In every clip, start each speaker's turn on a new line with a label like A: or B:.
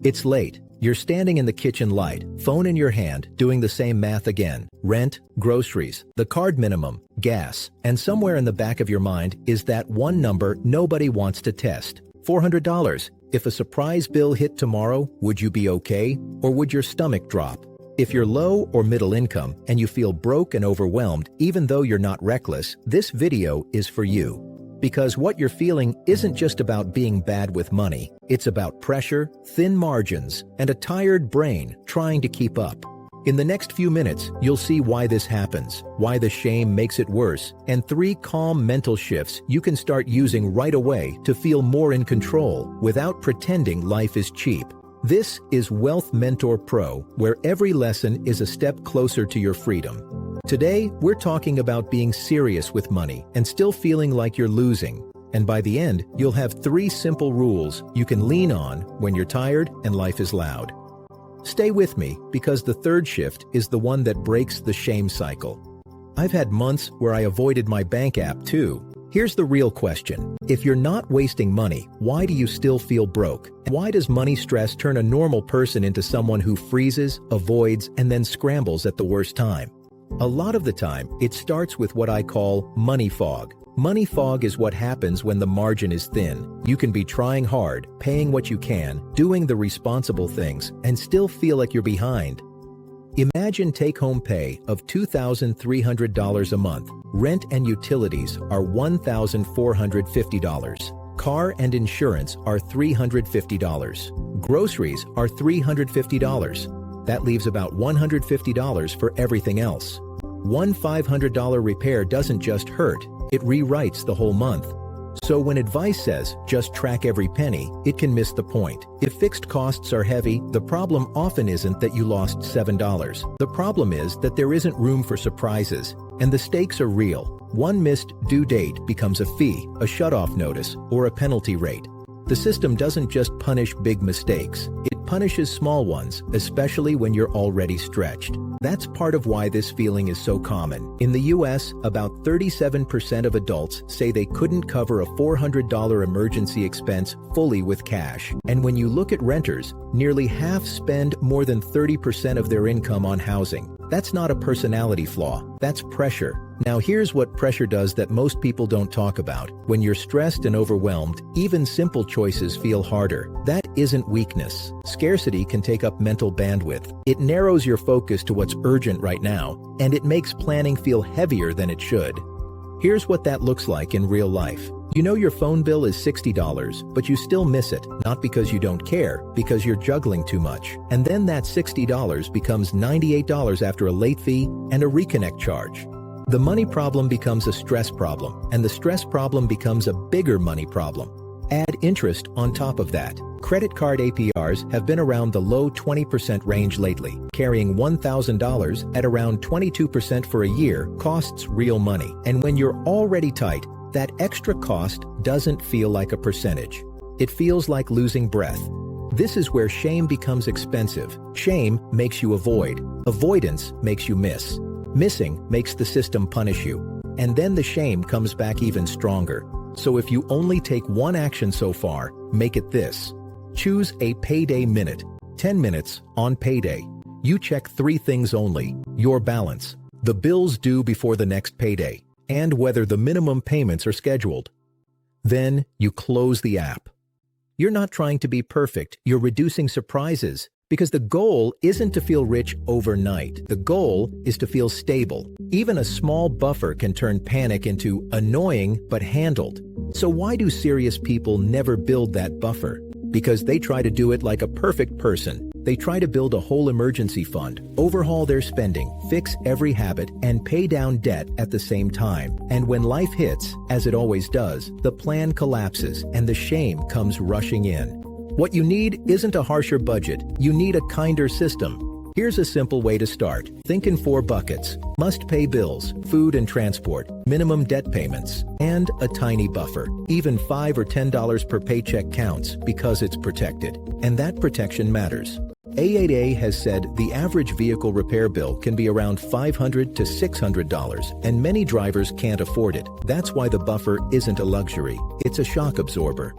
A: It's late. You're standing in the kitchen light, phone in your hand, doing the same math again. Rent, groceries, the card minimum, gas, and somewhere in the back of your mind is that one number nobody wants to test. $400. If a surprise bill hit tomorrow, would you be okay, or would your stomach drop? If you're low or middle income and you feel broke and overwhelmed, even though you're not reckless, this video is for you. Because what you're feeling isn't just about being bad with money. It's about pressure, thin margins, and a tired brain trying to keep up. In the next few minutes, you'll see why this happens, why the shame makes it worse, and 3 calm mental shifts you can start using right away to feel more in control without pretending life is cheap. This is Wealth Mentor Pro, where every lesson is a step closer to your freedom. Today, we're talking about being serious with money and still feeling like you're losing. And by the end, you'll have 3 simple rules you can lean on when you're tired and life is loud. Stay with me, because the third shift is the one that breaks the shame cycle. I've had months where I avoided my bank app too. Here's the real question. If you're not wasting money, why do you still feel broke? Why does money stress turn a normal person into someone who freezes, avoids, and then scrambles at the worst time? A lot of the time, it starts with what I call money fog. Money fog is what happens when the margin is thin. You can be trying hard, paying what you can, doing the responsible things, and still feel like you're behind. Imagine take-home pay of $2,300 a month. Rent and utilities are $1,450. Car and insurance are $350. Groceries are $350. That leaves about $150 for everything else. One $500 repair doesn't just hurt, it rewrites the whole month. So when advice says, just track every penny, it can miss the point. If fixed costs are heavy, the problem often isn't that you lost $7. The problem is that there isn't room for surprises, and the stakes are real. One missed due date becomes a fee, a shutoff notice, or a penalty rate. The system doesn't just punish big mistakes, it punishes small ones, especially when you're already stretched. That's part of why this feeling is so common. In the US, about 37% of adults say they couldn't cover a $400 emergency expense fully with cash. And when you look at renters, nearly half spend more than 30% of their income on housing. That's not a personality flaw, that's pressure. Now here's what pressure does that most people don't talk about. When you're stressed and overwhelmed, even simple choices feel harder. That isn't weakness. Scarcity can take up mental bandwidth. It narrows your focus to what's urgent right now, and it makes planning feel heavier than it should. Here's what that looks like in real life. You know your phone bill is $60, but you still miss it, not because you don't care, because you're juggling too much. And then that $60 becomes $98 after a late fee and a reconnect charge. The money problem becomes a stress problem, and the stress problem becomes a bigger money problem. Add interest on top of that. Credit card APRs have been around the low 20% range lately. Carrying $1,000 at around 22% for a year costs real money. And when you're already tight, that extra cost doesn't feel like a percentage. It feels like losing breath. This is where shame becomes expensive. Shame makes you avoid. Avoidance makes you miss. Missing makes the system punish you. And then the shame comes back even stronger. So if you only take one action so far, make it this. Choose a payday minute. 10 minutes on payday. You check 3 things only: your balance, the bills due before the next payday, and whether the minimum payments are scheduled. Then you close the app. You're not trying to be perfect, you're reducing surprises. Because the goal isn't to feel rich overnight. The goal is to feel stable. Even a small buffer can turn panic into annoying but handled. So why do serious people never build that buffer? Because they try to do it like a perfect person. They try to build a whole emergency fund, overhaul their spending, fix every habit, and pay down debt at the same time. And when life hits, as it always does, the plan collapses and the shame comes rushing in. What you need isn't a harsher budget, you need a kinder system. Here's a simple way to start. Think in 4 buckets: must-pay bills, food and transport, minimum debt payments, and a tiny buffer. Even $5 or $10 per paycheck counts because it's protected. And that protection matters. A8A has said the average vehicle repair bill can be around $500 to $600, and many drivers can't afford it. That's why the buffer isn't a luxury, it's a shock absorber.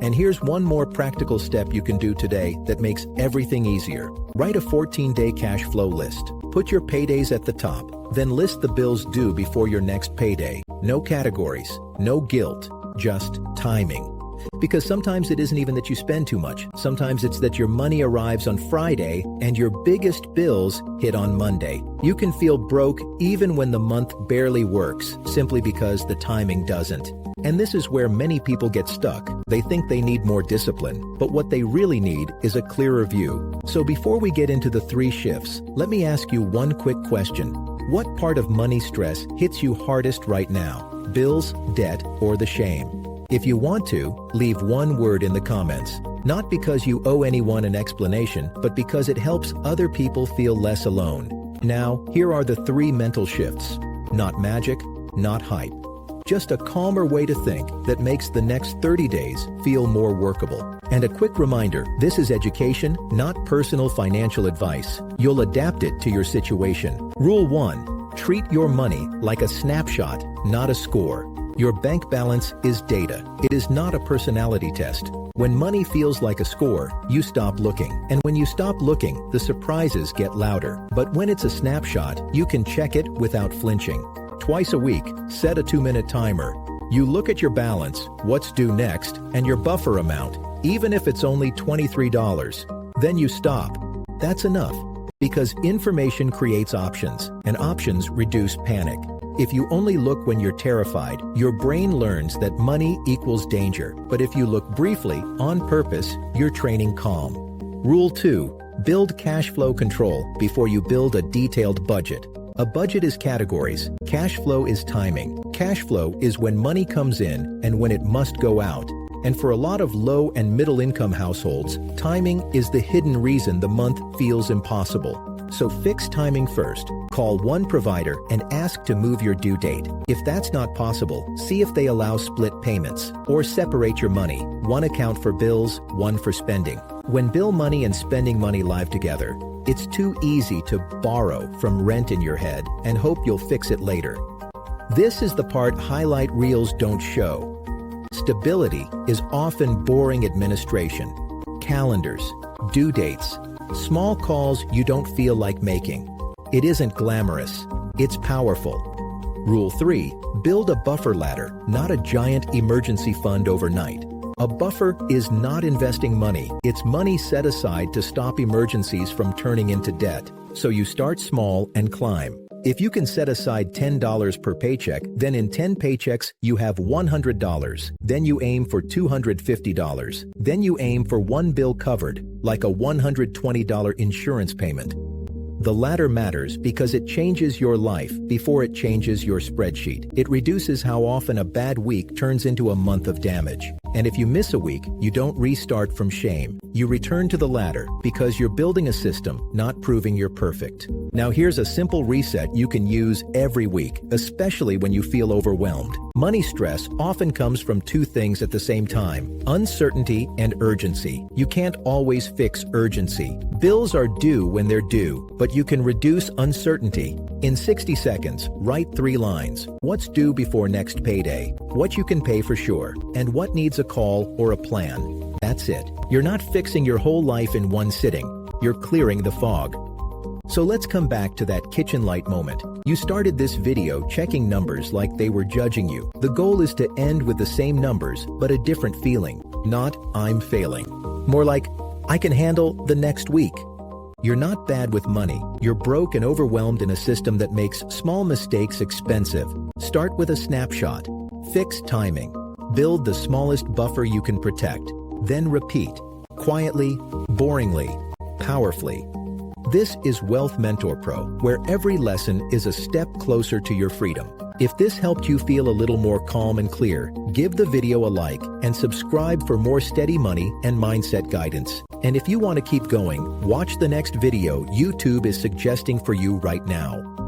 A: And here's one more practical step you can do today that makes everything easier. Write a 14-day cash flow list. Put your paydays at the top, then list the bills due before your next payday. No categories, no guilt, just timing. Because sometimes it isn't even that you spend too much. Sometimes it's that your money arrives on Friday and your biggest bills hit on Monday. You can feel broke even when the month barely works, simply because the timing doesn't. And this is where many people get stuck. They think they need more discipline, but what they really need is a clearer view. So before we get into the 3 shifts, let me ask you one quick question. What part of money stress hits you hardest right now? Bills, debt, or the shame? If you want to, leave one word in the comments. Not because you owe anyone an explanation, but because it helps other people feel less alone. Now, here are the 3 mental shifts. Not magic, not hype. Just a calmer way to think that makes the next 30 days feel more workable. And a quick reminder, this is education, not personal financial advice. You'll adapt it to your situation. Rule 1. Treat your money like a snapshot, not a score. Your bank balance is data. It is not a personality test. When money feels like a score, you stop looking. And when you stop looking, the surprises get louder. But when it's a snapshot, you can check it without flinching. Twice a week, set a 2-minute timer. You look at your balance, what's due next, and your buffer amount, even if it's only $23. Then you stop. That's enough. Because information creates options, and options reduce panic. If you only look when you're terrified, your brain learns that money equals danger. But if you look briefly, on purpose, you're training calm. Rule 2. Build cash flow control before you build a detailed budget. A budget is categories. Cash flow is timing. Cash flow is when money comes in and when it must go out. And for a lot of low and middle income households, timing is the hidden reason the month feels impossible. So fix timing first. Call one provider and ask to move your due date. If that's not possible, see if they allow split payments or separate your money. One account for bills, one for spending. When bill money and spending money live together, it's too easy to borrow from rent in your head and hope you'll fix it later. This is the part highlight reels don't show. Stability is often boring administration. Calendars, due dates, small calls you don't feel like making. It isn't glamorous, it's powerful. Rule 3, build a buffer ladder, not a giant emergency fund overnight. A buffer is not investing money, it's money set aside to stop emergencies from turning into debt. So you start small and climb. If you can set aside $10 per paycheck, then in 10 paychecks you have $100. Then you aim for $250. Then you aim for one bill covered, like a $120 insurance payment. The latter matters because it changes your life before it changes your spreadsheet. It reduces how often a bad week turns into a month of damage. And if you miss a week, you don't restart from shame. You return to the ladder because you're building a system, not proving you're perfect. Now here's a simple reset you can use every week, especially when you feel overwhelmed. Money stress often comes from 2 things at the same time: uncertainty and urgency. You can't always fix urgency. Bills are due when they're due, but you can reduce uncertainty. In 60 seconds, write 3 lines. What's due before next payday? What you can pay for sure? And what needs a call or a plan? That's it. You're not fixing your whole life in one sitting. You're clearing the fog. So let's come back to that kitchen light moment. You started this video checking numbers like they were judging you. The goal is to end with the same numbers, but a different feeling. Not, I'm failing. More like, I can handle the next week. You're not bad with money. You're broke and overwhelmed in a system that makes small mistakes expensive. Start with a snapshot. Fix timing. Build the smallest buffer you can protect. Then repeat. Quietly, boringly, powerfully. This is Wealth Mentor Pro, where every lesson is a step closer to your freedom. If this helped you feel a little more calm and clear, give the video a like and subscribe for more steady money and mindset guidance. And if you want to keep going, watch the next video YouTube is suggesting for you right now.